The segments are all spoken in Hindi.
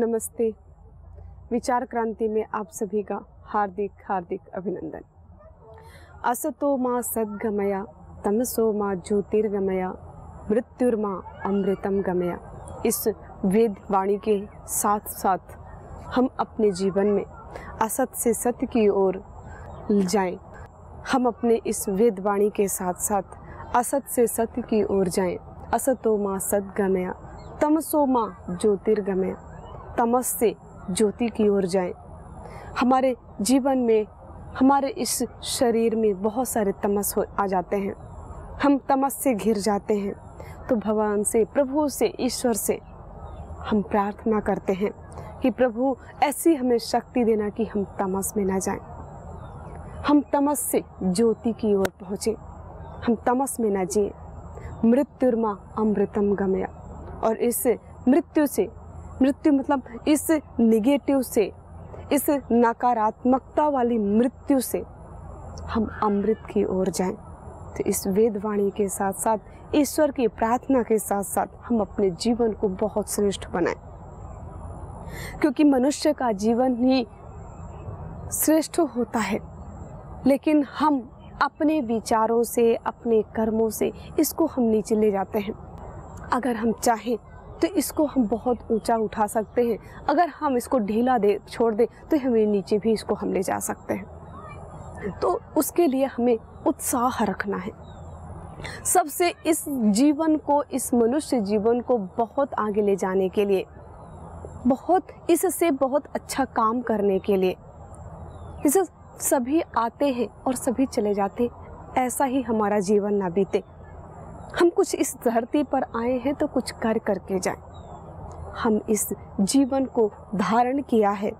नमस्ते। विचार क्रांति में आप सभी का हार्दिक हार्दिक अभिनंदन। असतो मां सद्गमया तमसो मां ज्योतिर्गमया मृत्युर्मा अमृतम गमया। इस वेद वाणी के साथ साथ हम अपने जीवन में असत से सत्य की ओर जाएं। हम अपने इस वेद वाणी के साथ साथ असत से सत्य की ओर जाएं। असतो मां सद्गमया तमसो मां ज्योतिर्गमया। तमस से ज्योति की ओर जाएं। हमारे जीवन में, हमारे इस शरीर में बहुत सारे तमस आ जाते हैं। हम तमस से घिर जाते हैं। तो भगवान से, प्रभु से, ईश्वर से हम प्रार्थना करते हैं कि प्रभु ऐसी हमें शक्ति देना कि हम तमस में ना जाएं। हम तमस से ज्योति की ओर पहुँचे। हम तमस में ना जिए। मृत्युर्मा अमृतम गमया। और इस मृत्यु से, मृत्यु मतलब इस निगेटिव से, इस नकारात्मकता वाली मृत्यु से हम अमृत की ओर जाएं। तो इस वेद वाणी के साथ साथ, ईश्वर की प्रार्थना के साथ साथ हम अपने जीवन को बहुत श्रेष्ठ बनाएं, क्योंकि मनुष्य का जीवन ही श्रेष्ठ होता है। लेकिन हम अपने विचारों से, अपने कर्मों से इसको हम नीचे ले जाते हैं। अगर हम चाहें तो इसको हम बहुत ऊंचा उठा सकते हैं। अगर हम इसको ढीला छोड़ दें तो हमें नीचे भी इसको हम ले जा सकते हैं। तो उसके लिए हमें उत्साह रखना है। सबसे इस जीवन को, इस मनुष्य जीवन को बहुत आगे ले जाने के लिए, इससे बहुत अच्छा काम करने के लिए, इसे सभी आते हैं और सभी चले जाते, ऐसा ही हमारा जीवन ना बीते। हम कुछ इस धरती पर आए हैं तो कुछ कर करके जाएं। हम इस जीवन को धारण किया है,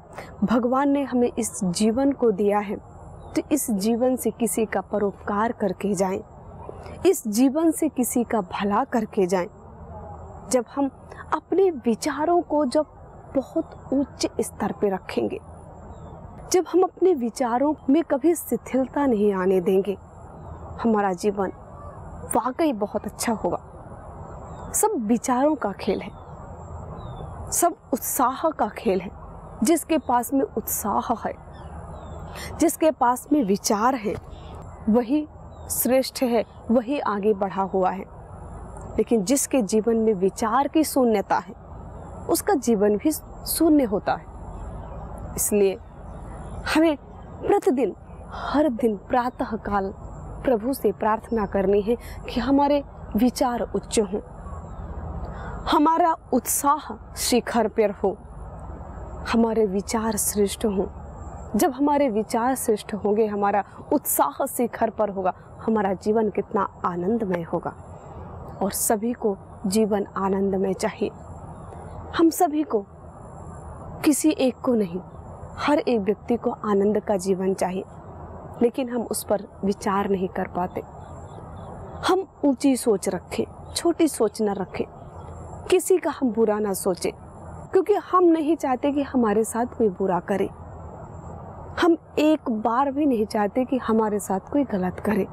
भगवान ने हमें इस जीवन को दिया है, तो इस जीवन से किसी का परोपकार करके जाएं। इस जीवन से किसी का भला करके जाएं। जब हम अपने विचारों को जब बहुत उच्च स्तर पे रखेंगे, जब हम अपने विचारों में कभी शिथिलता नहीं आने देंगे, हमारा जीवन वाकई बहुत अच्छा होगा। सब विचारों का खेल है, सब उत्साह का खेल है। जिसके पास में उत्साह है, जिसके पास में विचार है, वही श्रेष्ठ है, वही आगे बढ़ा हुआ है। लेकिन जिसके जीवन में विचार की शून्यता है, उसका जीवन भी शून्य होता है। इसलिए हमें प्रतिदिन, हर दिन प्रातः काल प्रभु से प्रार्थना करनी है कि हमारे विचार उच्च हों, हमारा उत्साह शिखर पर हो, हमारे विचार श्रेष्ठ हों। जब हमारे विचार श्रेष्ठ होंगे, हमारा उत्साह शिखर पर होगा, हमारा जीवन कितना आनंदमय होगा। और सभी को जीवन आनंदमय चाहिए। हम सभी को, किसी एक को नहीं, हर एक व्यक्ति को आनंद का जीवन चाहिए। लेकिन हम उस पर विचार नहीं कर पाते। हम ऊंची सोच रखें, छोटी सोच न रखें, किसी का हम बुरा ना सोचें, क्योंकि हम नहीं चाहते कि हमारे साथ कोई बुरा करे। हम एक बार भी नहीं चाहते कि हमारे साथ कोई गलत करे।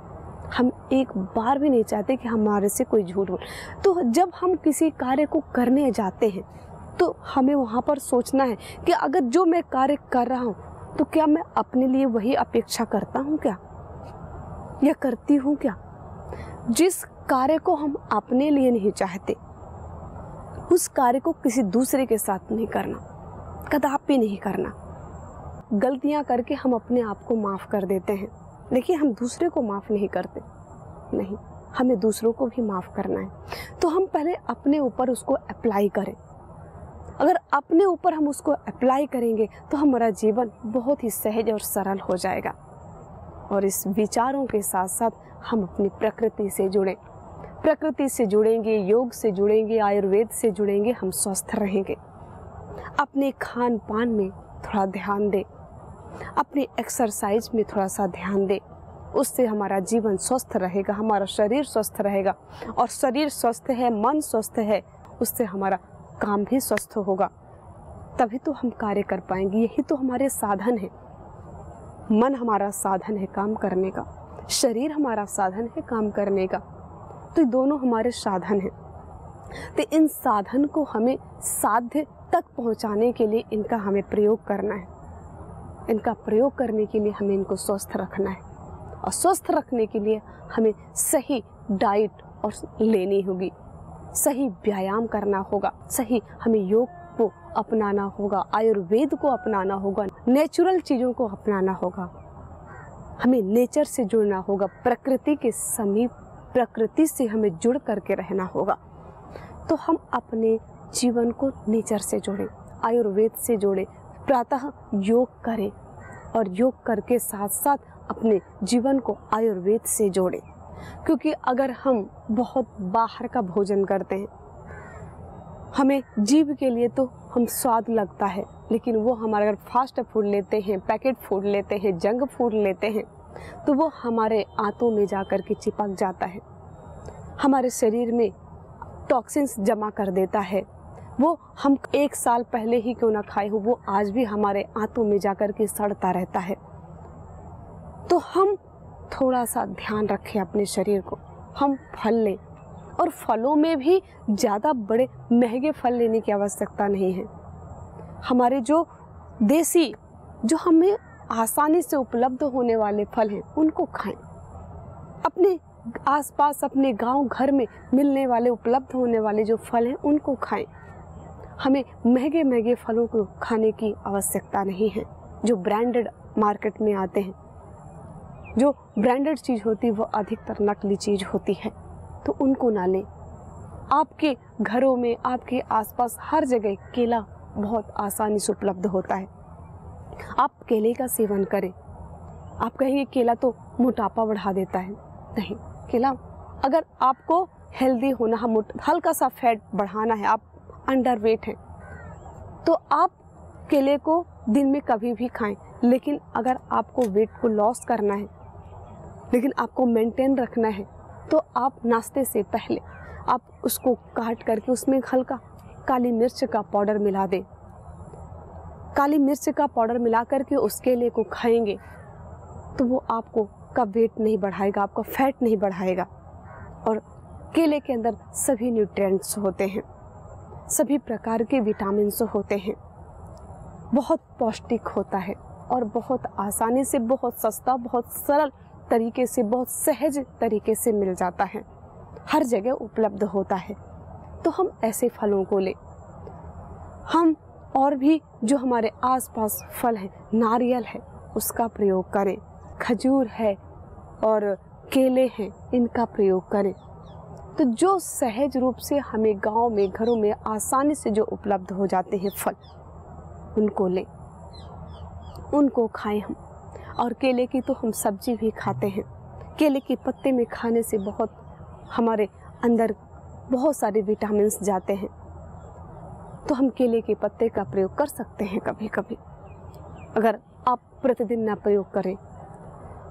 हम एक बार भी नहीं चाहते कि हमारे से कोई झूठ बोले। तो जब हम किसी कार्य को करने जाते हैं तो हमें वहाँ पर सोचना है कि अगर जो मैं कार्य कर रहा हूँ तो क्या मैं अपने लिए वही अपेक्षा करता हूँ क्या, या करती हूँ क्या। जिस कार्य को हम अपने लिए नहीं चाहते, उस कार्य को किसी दूसरे के साथ नहीं करना, कदापि नहीं करना। गलतियाँ करके हम अपने आप को माफ़ कर देते हैं, लेकिन हम दूसरे को माफ़ नहीं करते। नहीं, हमें दूसरों को भी माफ़ करना है। तो हम पहले अपने ऊपर उसको अप्लाई करें। अगर अपने ऊपर हम उसको अप्लाई करेंगे तो हमारा जीवन बहुत ही सहज और सरल हो जाएगा। और इस विचारों के साथ साथ हम अपनी प्रकृति से जुड़ें। प्रकृति से जुड़ेंगे, योग से जुड़ेंगे, आयुर्वेद से जुड़ेंगे, हम स्वस्थ रहेंगे। अपने खान पान में थोड़ा ध्यान दें, अपनी एक्सरसाइज में थोड़ा सा ध्यान दें। उससे हमारा जीवन स्वस्थ रहेगा, हमारा शरीर स्वस्थ रहेगा। और शरीर स्वस्थ है, मन स्वस्थ है, उससे हमारा काम भी स्वस्थ होगा। तभी तो हम कार्य कर पाएंगे। यही तो हमारे साधन है। मन हमारा साधन है काम करने का, शरीर हमारा साधन है काम करने का। तो दोनों हमारे साधन हैं। तो इन साधन को हमें साध्य तक पहुंचाने के लिए इनका हमें प्रयोग करना है। इनका प्रयोग करने के लिए हमें इनको स्वस्थ रखना है, और स्वस्थ रखने के लिए हमें सही डाइट और लेनी होगी, सही व्यायाम करना होगा, सही हमें योग को अपनाना होगा, आयुर्वेद को अपनाना होगा, नेचुरल चीज़ों को अपनाना होगा। हमें नेचर से जुड़ना होगा, प्रकृति के समीप, प्रकृति से हमें जुड़ करके रहना होगा। तो हम अपने जीवन को नेचर से जोड़ें, आयुर्वेद से जोड़ें, प्रातः योग करें, और योग करके साथ साथ अपने जीवन को आयुर्वेद से जोड़ें। क्योंकि अगर हम बहुत बाहर का भोजन करते हैं, हमें जीभ के लिए तो हम स्वाद लगता है, लेकिन वो हमारे अगर फास्ट फूड लेते हैं, पैकेट फूड लेते हैं, जंक फूड लेते हैं, तो वो हमारे आंतों में जा कर के चिपक जाता है, हमारे शरीर में टॉक्सिन्स जमा कर देता है। वो हम 1 साल पहले ही क्यों ना खाए हो, वो आज भी हमारे आंतों में जा कर के सड़ता रहता है। तो हम थोड़ा सा ध्यान रखें अपने शरीर को, हम फल लें, और फलों में भी ज़्यादा बड़े महंगे फल लेने की आवश्यकता नहीं है। हमारे जो देसी, जो हमें आसानी से उपलब्ध होने वाले फल हैं, उनको खाएं। अपने आसपास, अपने गांव घर में मिलने वाले, उपलब्ध होने वाले जो फल हैं, उनको खाएं। हमें महंगे महंगे फलों को खाने की आवश्यकता नहीं है, जो ब्रांडेड मार्केट में आते हैं। जो ब्रांडेड चीज़ होती है वो अधिकतर नकली चीज़ होती है, तो उनको ना लें। आपके घरों में, आपके आसपास हर जगह केला बहुत आसानी से उपलब्ध होता है, आप केले का सेवन करें। आप कहेंगे केला तो मोटापा बढ़ा देता है, नहीं। केला, अगर आपको हेल्दी होना है, हल्का सा फैट बढ़ाना है, आप अंडरवेट हैं, तो आप केले को दिन में कभी भी खाएं। लेकिन अगर आपको वेट को लॉस करना है, लेकिन आपको मेंटेन रखना है, तो आप नाश्ते से पहले आप उसको काट करके उसमें हल्का काली मिर्च का पाउडर मिला दें। काली मिर्च का पाउडर मिला करके उस केले को खाएंगे तो वो आपको का वेट नहीं बढ़ाएगा, आपका फैट नहीं बढ़ाएगा। और केले के अंदर सभी न्यूट्रिएंट्स होते हैं, सभी प्रकार के विटामिन्स होते हैं, बहुत पौष्टिक होता है, और बहुत आसानी से, बहुत सस्ता, बहुत सरल तरीके से, बहुत सहज तरीके से मिल जाता है, हर जगह उपलब्ध होता है। तो हम ऐसे फलों को लें। हम और भी जो हमारे आसपास फल हैं, नारियल है, उसका प्रयोग करें, खजूर है और केले हैं, इनका प्रयोग करें। तो जो सहज रूप से हमें गांव में, घरों में आसानी से जो उपलब्ध हो जाते हैं फल, उनको लें, उनको खाएं हम। और केले की तो हम सब्जी भी खाते हैं। केले के पत्ते में खाने से बहुत हमारे अंदर बहुत सारे विटामिन्स जाते हैं, तो हम केले के पत्ते का प्रयोग कर सकते हैं कभी कभी। अगर आप प्रतिदिन ना प्रयोग करें,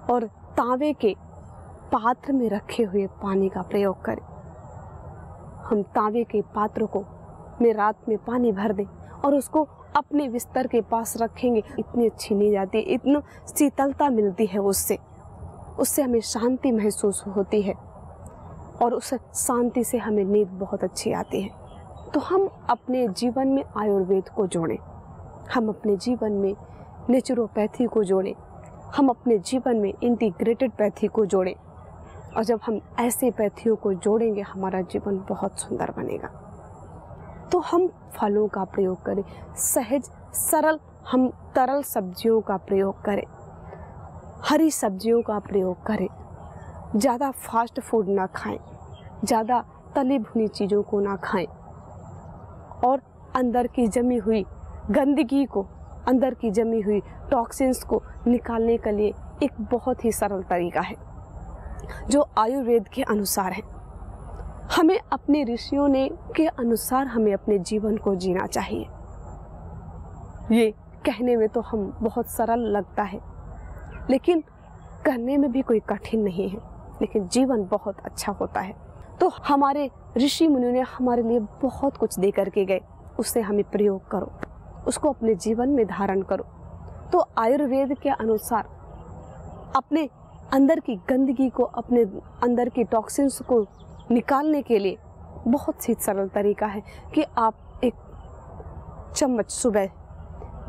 और तांबे के पात्र में रखे हुए पानी का प्रयोग करें। हम तांबे के पात्र को में रात में पानी भर दें और उसको अपने बिस्तर के पास रखेंगे, इतनी अच्छी नींद आती है, इतनी शीतलता मिलती है उससे हमें शांति महसूस होती है, और उस शांति से हमें नींद बहुत अच्छी आती है। तो हम अपने जीवन में आयुर्वेद को जोड़ें, हम अपने जीवन में नेचुरोपैथी को जोड़ें, हम अपने जीवन में इंटीग्रेटेड पैथी को जोड़ें। और जब हम ऐसे पैथियों को जोड़ेंगे, हमारा जीवन बहुत सुंदर बनेगा। तो हम फलों का प्रयोग करें, सहज सरल हम तरल सब्जियों का प्रयोग करें, हरी सब्जियों का प्रयोग करें, ज़्यादा फास्ट फूड ना खाएं, ज़्यादा तली भुनी चीज़ों को ना खाएं, और अंदर की जमी हुई गंदगी को, अंदर की जमी हुई टॉक्सिन्स को निकालने के लिए एक बहुत ही सरल तरीका है जो आयुर्वेद के अनुसार है। हमें अपने ऋषियों ने के अनुसार हमें अपने जीवन को जीना चाहिए। ये कहने में तो हम बहुत सरल लगता है, लेकिन करने में भी कोई कठिन नहीं है, लेकिन जीवन बहुत अच्छा होता है। तो हमारे ऋषि मुनियों ने हमारे लिए बहुत कुछ दे करके गए, उससे हमें प्रयोग करो, उसको अपने जीवन में धारण करो। तो आयुर्वेद के अनुसार अपने अंदर की गंदगी को, अपने अंदर की टॉक्सिन्स को निकालने के लिए बहुत ही सरल तरीका है कि आप एक चम्मच सुबह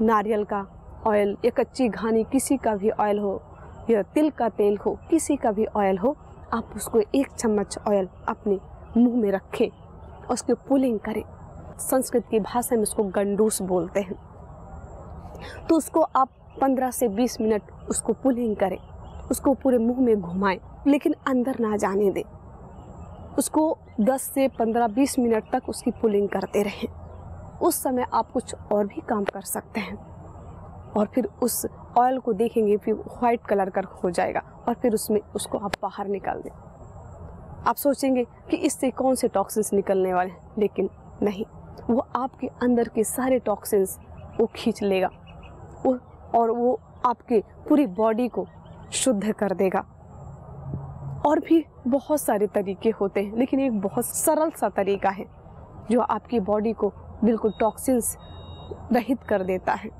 नारियल का ऑयल या कच्ची घानी किसी का भी ऑयल हो या तिल का तेल हो, किसी का भी ऑयल हो, आप उसको 1 चम्मच ऑयल अपने मुंह में रखें और उसकी पुलिंग करें। संस्कृत की भाषा में उसको गंडूस बोलते हैं। तो उसको आप 15 से 20 मिनट उसको पुलिंग करें, उसको पूरे मुंह में घुमाएं, लेकिन अंदर ना जाने दें। उसको 10 से 15-20 मिनट तक उसकी पुलिंग करते रहें। उस समय आप कुछ और भी काम कर सकते हैं और फिर उस ऑयल को देखेंगे फिर वाइट कलर का हो जाएगा और फिर उसमें उसको आप बाहर निकाल दें। आप सोचेंगे कि इससे कौन से टॉक्सिन्स निकलने वाले हैं, लेकिन नहीं, वो आपके अंदर के सारे टॉक्सिन्स वो खींच लेगा और वो आपके पूरी बॉडी को शुद्ध कर देगा। और भी बहुत सारे तरीके होते हैं, लेकिन एक बहुत सरल सा तरीका है जो आपकी बॉडी को बिल्कुल टॉक्सिन्स रहित कर देता है।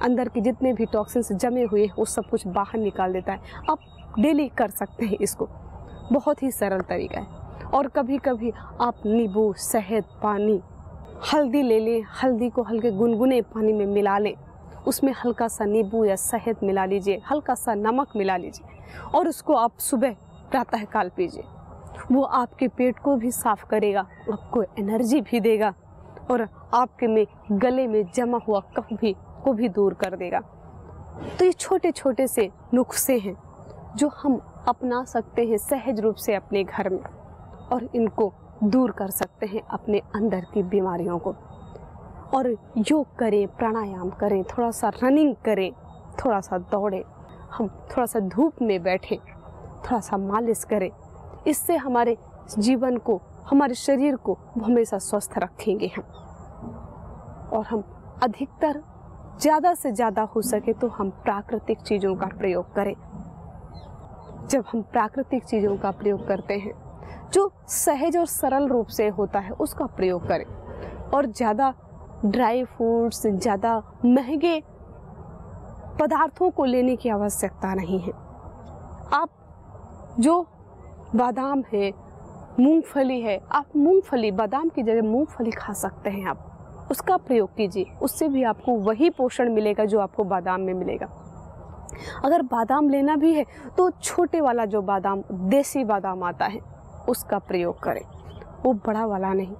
अंदर के जितने भी टॉक्सिन्स जमे हुए वो सब कुछ बाहर निकाल देता है। आप डेली कर सकते हैं इसको, बहुत ही सरल तरीका है। और कभी कभी आप नींबू, शहद, पानी, हल्दी ले लें, हल्दी को हल्के गुनगुने पानी में मिला लें, उसमें हल्का सा नींबू या शहद मिला लीजिए, हल्का सा नमक मिला लीजिए और उसको आप सुबह प्रातःकाल पीजिए। वो आपके पेट को भी साफ करेगा, आपको एनर्जी भी देगा और आपके में गले में जमा हुआ कफ भी को भी दूर कर देगा। तो ये छोटे छोटे से नुस्खे हैं जो हम अपना सकते हैं सहज रूप से अपने घर में और इनको दूर कर सकते हैं अपने अंदर की बीमारियों को। और योग करें, प्राणायाम करें, थोड़ा सा रनिंग करें, थोड़ा सा दौड़ें, हम थोड़ा सा धूप में बैठें, थोड़ा सा मालिश करें। इससे हमारे जीवन को, हमारे शरीर को हमेशा स्वस्थ रखेंगे हम। और हम अधिकतर ज़्यादा से ज़्यादा हो सके तो हम प्राकृतिक चीज़ों का प्रयोग करें। जब हम प्राकृतिक चीज़ों का प्रयोग करते हैं जो सहज और सरल रूप से होता है उसका प्रयोग करें। और ज़्यादा ड्राई फ्रूट्स, ज़्यादा महंगे पदार्थों को लेने की आवश्यकता नहीं है। आप जो बादाम है, मूंगफली है, आप मूंगफली, बादाम की जगह मूंगफली खा सकते हैं। आप उसका प्रयोग कीजिए, उससे भी आपको वही पोषण मिलेगा जो आपको बादाम में मिलेगा। अगर बादाम लेना भी है तो छोटे वाला जो बादाम, देसी बादाम आता है, उसका प्रयोग करें, वो बड़ा वाला नहीं।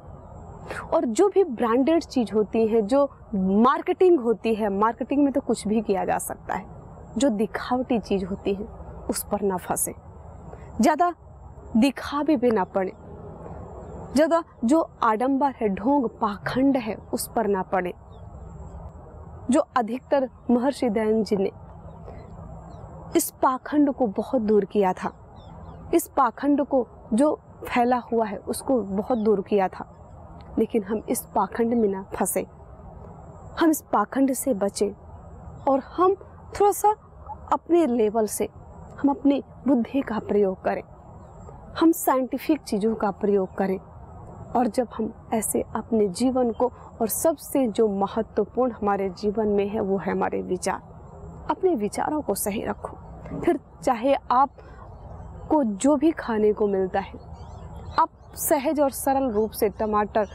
और जो भी ब्रांडेड चीज़ होती है, जो मार्केटिंग होती है, मार्केटिंग में तो कुछ भी किया जा सकता है। जो दिखावटी चीज़ होती है उस पर ना फंसे, ज़्यादा दिखावे भी ना पड़े, ज़्यादा जो आडंबर है, ढोंग, पाखंड है, उस पर ना पड़े। जो अधिकतर महर्षि दयानंद जी ने इस पाखंड को बहुत दूर किया था, इस पाखंड को जो फैला हुआ है उसको बहुत दूर किया था। लेकिन हम इस पाखंड में ना फंसे, हम इस पाखंड से बचें और हम थोड़ा सा अपने लेवल से हम अपनी बुद्धि का प्रयोग करें, हम साइंटिफिक चीज़ों का प्रयोग करें। और जब हम ऐसे अपने जीवन को, और सबसे जो महत्वपूर्ण हमारे जीवन में है वो है हमारे विचार, अपने विचारों को सही रखो। फिर चाहे आपको जो भी खाने को मिलता है, आप सहज और सरल रूप से टमाटर,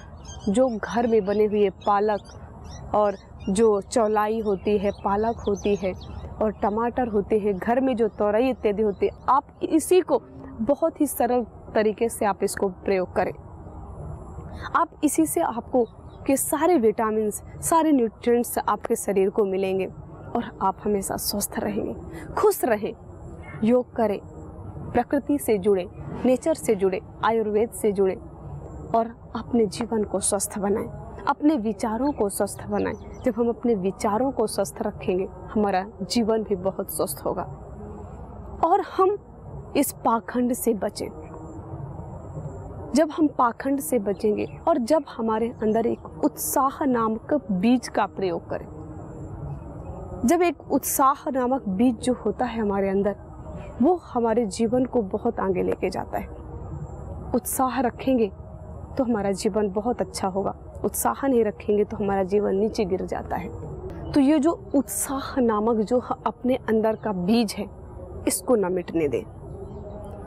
जो घर में बने हुए पालक और जो चौलाई होती है, पालक होती है और टमाटर होते हैं, घर में जो तोरई इत्यादि होते हैं, आप इसी को बहुत ही सरल तरीके से आप इसको प्रयोग करें। आप इसी से आपको के सारे विटामिन्स, सारे न्यूट्रिएंट्स आपके शरीर को मिलेंगे और आप हमेशा स्वस्थ रहेंगे, खुश रहें। योग करें, प्रकृति से जुड़े, नेचर से जुड़े, आयुर्वेद से जुड़े और अपने जीवन को स्वस्थ बनाएं, अपने विचारों को स्वस्थ बनाएं। जब हम अपने विचारों को स्वस्थ रखेंगे हमारा जीवन भी बहुत स्वस्थ होगा और हम इस पाखंड से बचें। जब हम पाखंड से बचेंगे और जब हमारे अंदर एक उत्साह नामक बीज का प्रयोग करें, जब एक उत्साह नामक बीज जो होता है हमारे अंदर, वो हमारे जीवन को बहुत आगे लेके जाता है। उत्साह रखेंगे तो हमारा जीवन बहुत अच्छा होगा, उत्साह नहीं रखेंगे तो हमारा जीवन नीचे गिर जाता है। तो ये जो उत्साह नामक जो अपने अंदर का बीज है, इसको ना मिटने दें।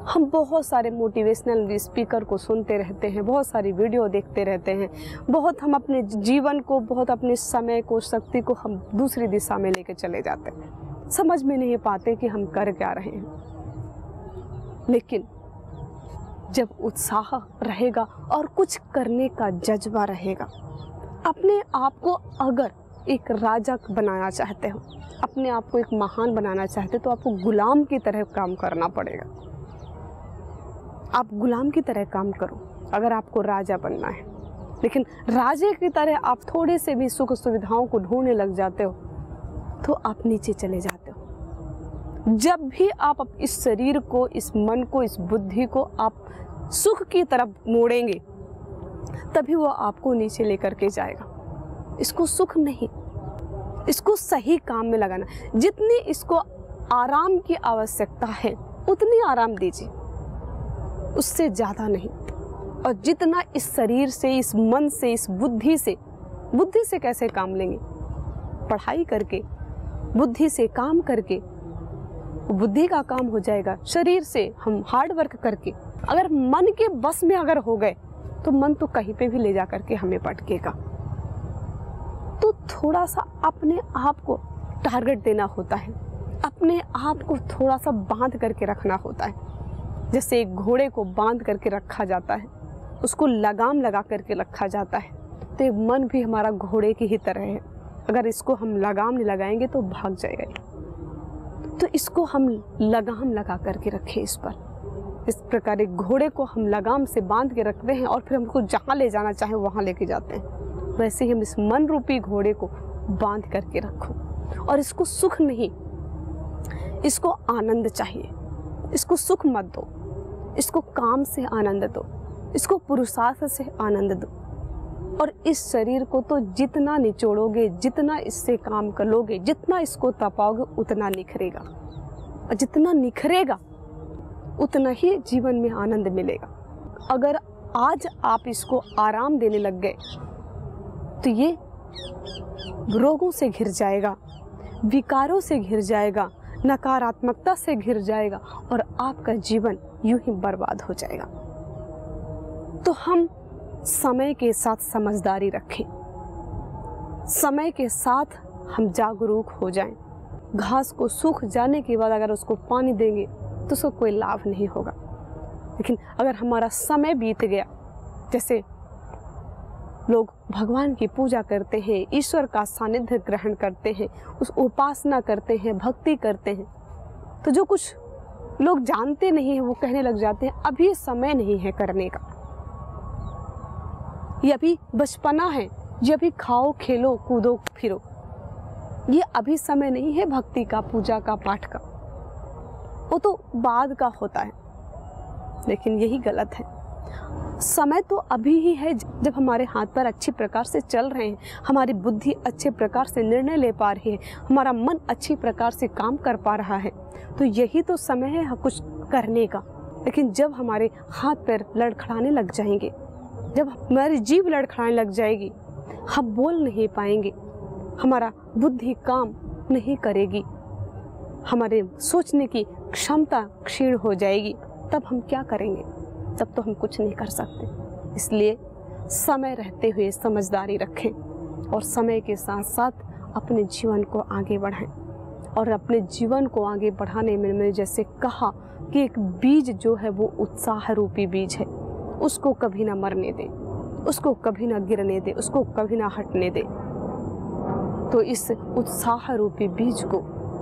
हम बहुत सारे मोटिवेशनल स्पीकर को सुनते रहते हैं, बहुत सारी वीडियो देखते रहते हैं, बहुत हम अपने जीवन को, बहुत अपने समय को, शक्ति को हम दूसरी दिशा में लेके चले जाते हैं, समझ में नहीं पाते कि हम कर क्या रहे हैं। लेकिन जब उत्साह रहेगा और कुछ करने का जज्बा रहेगा, अपने आप को अगर एक राजा बनाना चाहते हो, अपने आप को एक महान बनाना चाहते हो, तो आपको गुलाम की तरह काम करना पड़ेगा। आप गुलाम की तरह काम करो अगर आपको राजा बनना है। लेकिन राजे की तरह आप थोड़े से भी सुख सुविधाओं को ढूंढने लग जाते हो तो आप नीचे चले जाते हो। जब भी आप इस शरीर को, इस मन को, इस बुद्धि को आप सुख की तरफ मोड़ेंगे, तभी वो आपको नीचे लेकर के जाएगा। इसको सुख नहीं, इसको सही काम में लगाना। जितनी इसको आराम की आवश्यकता है उतनी आराम दीजिए, उससे ज़्यादा नहीं। और जितना इस शरीर से, इस मन से, इस बुद्धि से कैसे काम लेंगे? पढ़ाई करके, बुद्धि से काम करके, बुद्धि का काम हो जाएगा। शरीर से हम हार्ड वर्क करके, अगर मन के बस में अगर हो गए तो मन तो कहीं पे भी ले जा करके हमें पटकेगा। तो थोड़ा सा अपने आप को टारगेट देना होता है, अपने आप को थोड़ा सा बांध करके रखना होता है। जैसे एक घोड़े को बांध करके रखा जाता है, उसको लगाम लगा करके रखा जाता है, तो मन भी हमारा घोड़े की ही तरह है। अगर इसको हम लगाम नहीं लगाएंगे तो भाग जाएगा। तो इसको हम लगाम लगा करके रखें इस पर। इस प्रकार एक घोड़े को हम लगाम से बांध के रखते हैं और फिर हमको जहाँ ले जाना चाहे वहाँ लेके जाते हैं। वैसे ही हम इस मन रूपी घोड़े को बांध करके रखो। और इसको सुख नहीं, इसको आनंद चाहिए। इसको सुख मत दो, इसको काम से आनंद दो, इसको पुरुषार्थ से आनंद दो। और इस शरीर को तो जितना निचोड़ोगे, जितना इससे काम करोगे, जितना इसको तपाओगे, उतना निखरेगा। और जितना निखरेगा उतना ही जीवन में आनंद मिलेगा। अगर आज आप इसको आराम देने लग गए तो ये रोगों से घिर जाएगा, विकारों से घिर जाएगा, नकारात्मकता से घिर जाएगा और आपका जीवन यूं ही बर्बाद हो जाएगा। तो हम समय के साथ समझदारी रखें, समय के साथ हम जागरूक हो जाएं। घास को सूख जाने के बाद अगर उसको पानी देंगे तो उसको कोई लाभ नहीं होगा। लेकिन अगर हमारा समय बीत गया, जैसे लोग भगवान की पूजा करते हैं, ईश्वर का सानिध्य ग्रहण करते हैं, उस उपासना करते हैं, भक्ति करते हैं, तो जो कुछ लोग जानते नहीं हैं वो कहने लग जाते हैं अभी समय नहीं है करने का, ये अभी बचपना है, ये अभी खाओ खेलो कूदो फिरो, ये अभी समय नहीं है भक्ति का, पूजा का, पाठ का, वो तो बाद का होता है। लेकिन यही गलत है। समय तो अभी ही है जब हमारे हाथ पर अच्छी प्रकार से चल रहे हैं, हमारी बुद्धि अच्छे प्रकार से निर्णय ले पा रही है, हमारा मन अच्छी प्रकार से काम कर पा रहा है, तो यही तो समय है कुछ करने का। लेकिन जब हमारे हाथ पैर लड़खड़ाने लग जाएंगे, जब हमारी जीभ लड़खड़ाने लग जाएगी, हम बोल नहीं पाएंगे, हमारा बुद्धि काम नहीं करेगी, हमारे सोचने की क्षमता क्षीण हो जाएगी, तब हम क्या करेंगे? तब तो हम कुछ नहीं कर सकते। इसलिए समय रहते हुए समझदारी रखें और समय के साथ साथ अपने जीवन को आगे बढ़ाएं। और अपने जीवन को आगे बढ़ाने में मैंने जैसे कहा कि एक बीज जो है वो उत्साह रूपी बीज है, उसको कभी ना मरने दें, उसको कभी ना गिरने दें, उसको कभी ना हटने दें। तो इस उत्साह रूपी बीज को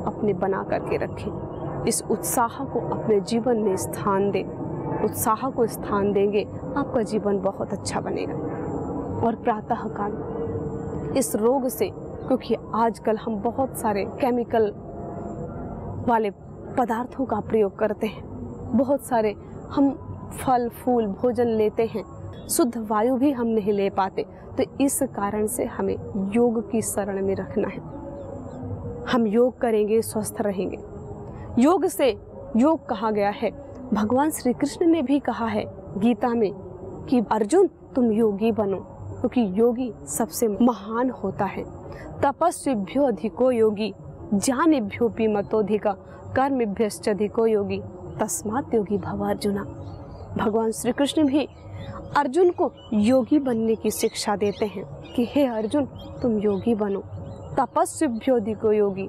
अपने बना करके रखें, इस उत्साह को अपने जीवन में स्थान दें। उत्साह को स्थान देंगे, आपका जीवन बहुत अच्छा बनेगा। और प्रातः काल इस रोग से, क्योंकि आजकल हम बहुत सारे केमिकल वाले पदार्थों का प्रयोग करते हैं, बहुत सारे हम फल फूल भोजन लेते हैं, शुद्ध वायु भी हम नहीं ले पाते, तो इस कारण से हमें योग की शरण में रखना है। हम योग करेंगे, स्वस्थ रहेंगे। योग से, योग कहा गया है, भगवान श्री कृष्ण ने भी कहा है गीता में कि अर्जुन तुम योगी बनो, क्योंकि योगी सबसे महान होता है। तपस्विभ्यो अधिको योगी, ज्ञानिभ्योऽपि मतोऽधिकः, कर्मभ्यश्च अधिको योगी, तस्मात् योगी भव अर्जुना। भगवान श्री कृष्ण भी अर्जुन को योगी बनने की शिक्षा देते हैं कि हे अर्जुन, तुम योगी बनो। तपस्विभ्योऽधिको योगी,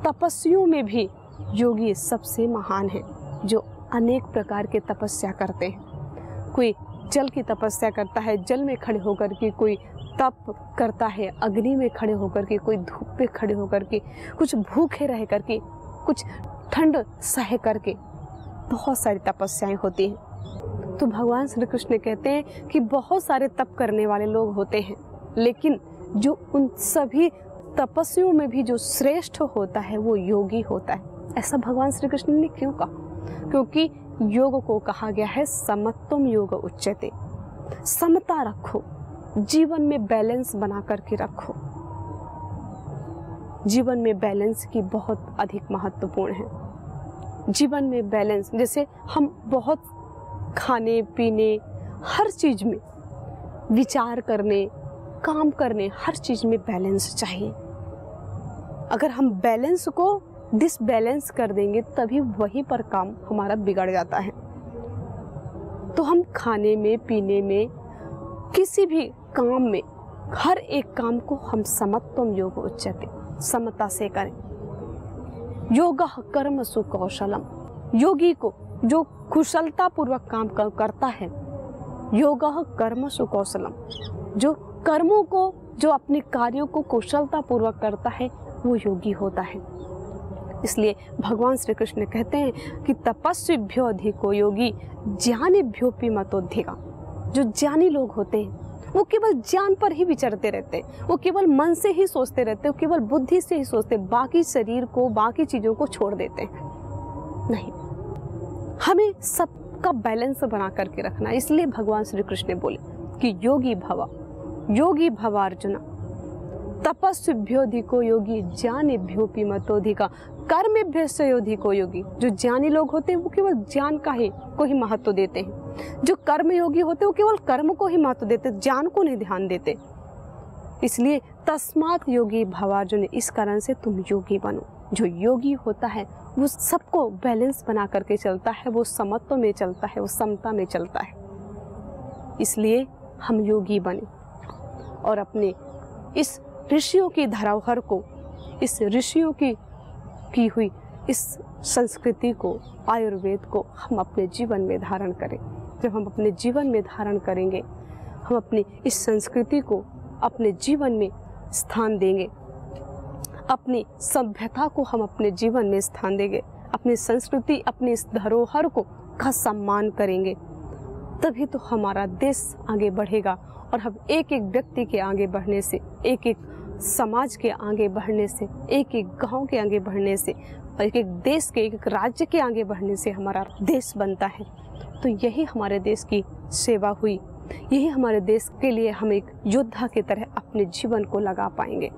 तपस्वियों में भी योगी सबसे महान है, जो अनेक प्रकार के तपस्या करते हैं। कोई जल की तपस्या करता है, जल में खड़े होकर के, कोई तप करता है अग्नि में खड़े होकर के, कोई धूप पे खड़े होकर के, कुछ भूखे रह करके, कुछ ठंड सह करके, बहुत सारी तपस्याएं होती हैं। तो भगवान श्री कृष्ण कहते हैं कि बहुत सारे तप करने वाले लोग होते हैं, लेकिन जो उन सभी तपस्वियों में भी जो श्रेष्ठ होता है वो योगी होता है। ऐसा भगवान श्री कृष्ण ने क्यों कहा? क्योंकि योग को कहा गया है समत्वम योग उच्यते। समता रखो, जीवन में बैलेंस बना करके रखो। जीवन में बैलेंस की बहुत अधिक महत्वपूर्ण है। जीवन में बैलेंस, जैसे हम बहुत खाने पीने, हर चीज में विचार करने, काम करने, हर चीज में बैलेंस चाहिए। अगर हम बैलेंस को डिसबैलेंस कर देंगे तभी वहीं पर काम हमारा बिगड़ जाता है। तो हम खाने में, पीने में, किसी भी काम में, हर एक काम को हम समत्वम योग उच्यते, समता से करें। योगः कर्मसु कौशलम, योगी को जो कुशलता पूर्वक काम करता है, योगः कर्मसु कौशलम, जो कर्मों को, जो अपने कार्यों को कुशलता पूर्वक करता है वो योगी होता है। इसलिए भगवान श्री कृष्ण कहते हैं कि तपस्विभ्यो अधिको योगी ज्ञानिभ्योऽपि मतोऽधिका। जो ज्ञानी लोग होते हैं वो केवल ज्ञान पर ही विचरते रहते हैं, वो केवल मन से ही सोचते रहते हैं, वो केवल बुद्धि से ही सोचते, बाकी शरीर को, बाकी चीजों को छोड़ देते हैं। नहीं, हमें सबका बैलेंस बना करके रखना। इसलिए भगवान श्री कृष्ण बोले कि योगी भव अर्जुना, तपस्विभ्योऽधिको योगी ज्ञानिभ्योऽपि मतोऽधिका कर्मेभ्यश्च योधिको योगी। जो ज्ञानी लोग होते हैं वो केवल ज्ञान को ही महत्व देते हैं, जो कर्म योगी होते हैं वो केवल कर्म को ही महत्व देते, ज्ञान को नहीं ध्यान देते। इसलिए तस्मात् योगी भव अर्जुन, इस कारण से तुम योगी बनो। जो योगी होता है वो सबको बैलेंस बना करके चलता है, वो समत्व में चलता है, वो समता में चलता है। इसलिए हम योगी बने और अपने इस ऋषियों की धरोहर को, इस ऋषियों की हुई इस संस्कृति को, आयुर्वेद को हम अपने जीवन में धारण करें। जब हम अपने जीवन में धारण करेंगे, हम अपनी इस संस्कृति को अपने जीवन में स्थान देंगे, अपनी सभ्यता को हम अपने जीवन में स्थान देंगे, अपनी संस्कृति, अपनी इस धरोहर को का सम्मान करेंगे, तभी तो हमारा देश आगे बढ़ेगा। और हम एक एक व्यक्ति के आगे बढ़ने से, एक एक समाज के आगे बढ़ने से, एक एक गांव के आगे बढ़ने से, एक एक देश के, एक एक राज्य के आगे बढ़ने से हमारा देश बनता है। तो यही हमारे देश की सेवा हुई, यही हमारे देश के लिए हम एक योद्धा की तरह अपने जीवन को लगा पाएंगे।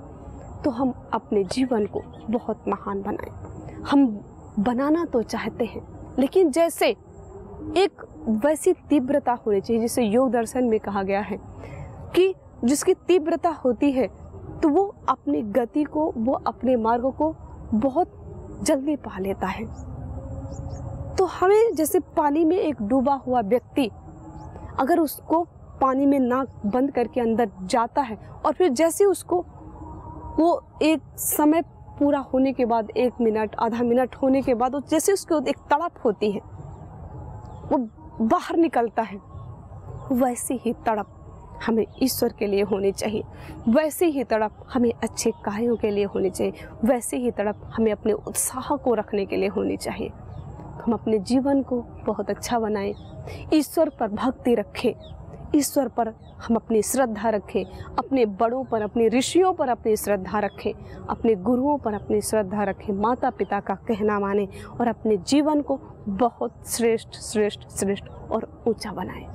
तो हम अपने जीवन को बहुत महान बनाएं। हम बनाना तो चाहते हैं, लेकिन जैसे एक वैसी तीव्रता होनी चाहिए, जिसे योग दर्शन में कहा गया है कि जिसकी तीव्रता होती है तो वो अपनी गति को, वो अपने मार्ग को बहुत जल्दी पा लेता है। तो हमें जैसे पानी में एक डूबा हुआ व्यक्ति, अगर उसको पानी में नाक बंद करके अंदर जाता है और फिर जैसे उसको वो एक समय पूरा होने के बाद, 1 मिनट, आधा मिनट होने के बाद, जैसे उसको एक तड़प होती है, वो बाहर निकलता है, वैसी ही तड़प हमें ईश्वर के लिए होनी चाहिए, वैसे ही तड़प हमें अच्छे कार्यों के लिए होनी चाहिए, वैसे ही तड़प हमें अपने उत्साह को रखने के लिए होनी चाहिए। हम अपने जीवन को बहुत अच्छा बनाएं, ईश्वर पर भक्ति रखें, ईश्वर पर हम अपनी श्रद्धा रखें, अपने बड़ों पर, अपने ऋषियों पर अपनी श्रद्धा रखें, अपने गुरुओं पर अपनी श्रद्धा रखें, माता पिता का कहना माने और अपने जीवन को बहुत श्रेष्ठ श्रेष्ठ श्रेष्ठ और ऊंचा बनाएं।